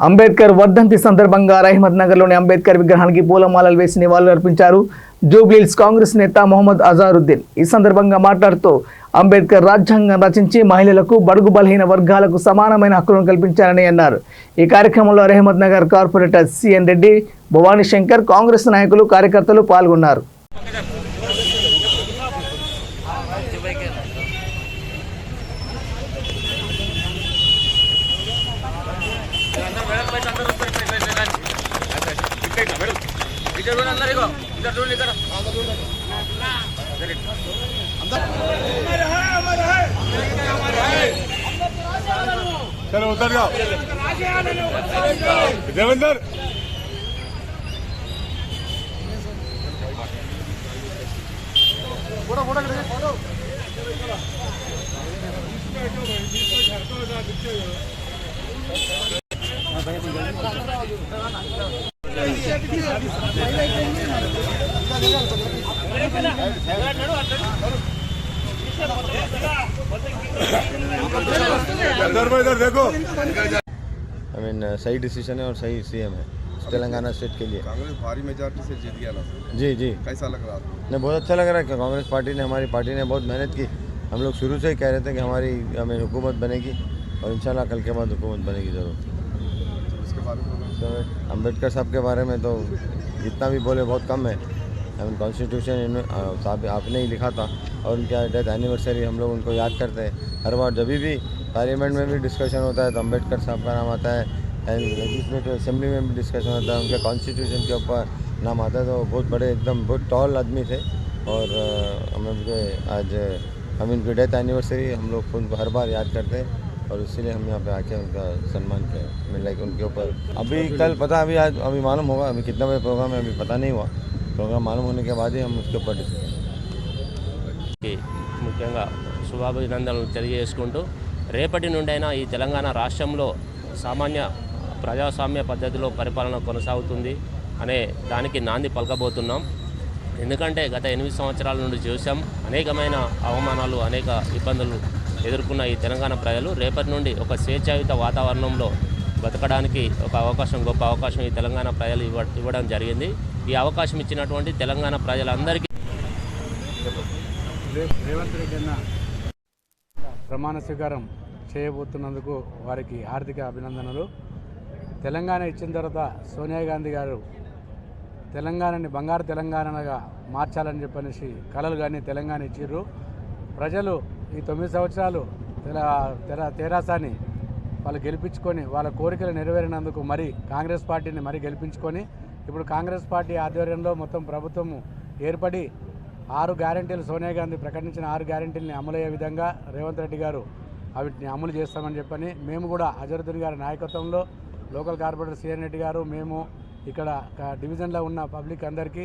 అంబేద్కర్ వర్ధంతి సందర్భంగా రహమత్నగర్లోని అంబేద్కర్ విగ్రహానికి పూలమాలలు వేసి నివాళులర్పించారు జూబ్లీహిల్స్ కాంగ్రెస్ నేత మొహమ్మద్ అజారుద్దీన్. ఈ సందర్భంగా మాట్లాడుతూ అంబేద్కర్ రాజ్యాంగం రచించి మహిళలకు, బడుగు బలహీన వర్గాలకు సమానమైన హక్కులను కల్పించారని అన్నారు. ఈ కార్యక్రమంలో రహమత్నగర్ కార్పొరేటర్ సిఎన్ రెడ్డి, భవానీ శంకర్, కాంగ్రెస్ నాయకులు, కార్యకర్తలు పాల్గొన్నారు. चलो उतर जाओ देवेंद्र इधर देखो। सही डिसीजन है और सही सीएम है तेलंगाना स्टेट के लिए। कांग्रेस भारी मेजॉरिटी से जीत गया ना। जी जी, कैसा लग रहा था? नहीं, बहुत अच्छा लग रहा है कि कांग्रेस पार्टी ने, हमारी पार्टी ने बहुत मेहनत की। हम लोग शुरू से ही कह रहे थे कि हमें हुकूमत बनेगी और इंशाल्लाह कल के बाद हुकूमत बनेगी ज़रूर। इसके बारे में अम्बेडकर साहब के बारे में तो जितना भी बोले बहुत कम है। कॉन्स्टिट्यूशन आपने ही लिखा था और उनका डेथ एनिवर्सरी हम लोग उनको याद करते हैं। हर बार जब भी पार्लियामेंट में भी डिस्कशन होता है तो अम्बेडकर साहब का नाम आता है, एंड लेजिस्लेटिव असेंबली में भी डिस्कशन होता है, उनके कॉन्स्टिट्यूशन के ऊपर नाम आता है। तो बहुत बड़े, एकदम बहुत टॉल आदमी थे और हम इनकी डेथ एनिवर्सरी हम लोग उनको हर बार याद करते हैं और इसीलिए हम यहाँ पे आके उनका सम्मान किया। लाइक उनके ऊपर अभी कल पता, अभी मालूम होगा, अभी कितना बजे प्रोग्राम है अभी पता नहीं हुआ। प्रोग्राम मालूम होने के बाद ही हम उसके ऊपर डिस्कस ముఖ్యంగా శుభాభినందనలు తెలియజేసుకుంటూ రేపటి నుండైనా ఈ తెలంగాణ రాష్ట్రంలో సామాన్య ప్రజాస్వామ్య పద్ధతిలో పరిపాలన కొనసాగుతుంది అనే దానికి నాంది పలకబోతున్నాం. ఎందుకంటే గత 8 సంవత్సరాల నుండి చూసాం, అనేకమైన అవమానాలు, అనేక ఇబ్బందులు ఎదుర్కొన్న ఈ తెలంగాణ ప్రజలు రేపటి నుండి ఒక స్వేచ్ఛాయుత వాతావరణంలో బతకడానికి ఒక అవకాశం, గొప్ప అవకాశం ఈ తెలంగాణ ప్రజలు ఇవ్వడం జరిగింది. ఈ అవకాశం ఇచ్చినటువంటి తెలంగాణ ప్రజలందరికీ రేవంత్ రెడ్డి అన్న ప్రమాణ స్వీకారం చేయబోతున్నందుకు వారికి హార్దిక అభినందనలు. తెలంగాణ ఇచ్చిన తర్వాత సోనియా గాంధీ గారు తెలంగాణని బంగారు తెలంగాణగా మార్చాలని చెప్పనేసి కలలు కానీ తెలంగాణ ఇచ్చిర్రు. ప్రజలు ఈ 9 సంవత్సరాలు తెరాసాని వాళ్ళు గెలిపించుకొని వాళ్ళ కోరికలు నెరవేరినందుకు మరి కాంగ్రెస్ పార్టీని మరి గెలిపించుకొని ఇప్పుడు కాంగ్రెస్ పార్టీ ఆధ్వర్యంలో మొత్తం ప్రభుత్వం ఏర్పడి 6 గ్యారెంటీలు, సోనియా గాంధీ ప్రకటించిన 6 గ్యారెంటీలని అమలయ్యే విధంగా రేవంత్ రెడ్డి గారు వీటిని అమలు చేస్తామని చెప్పని మేము కూడా అజరుద్దీన్ గారి నాయకత్వంలో లోకల్ కార్పొరేటర్ సిఎన్ రెడ్డి గారు, మేము ఇక్కడ డివిజన్లో ఉన్న పబ్లిక్ అందరికీ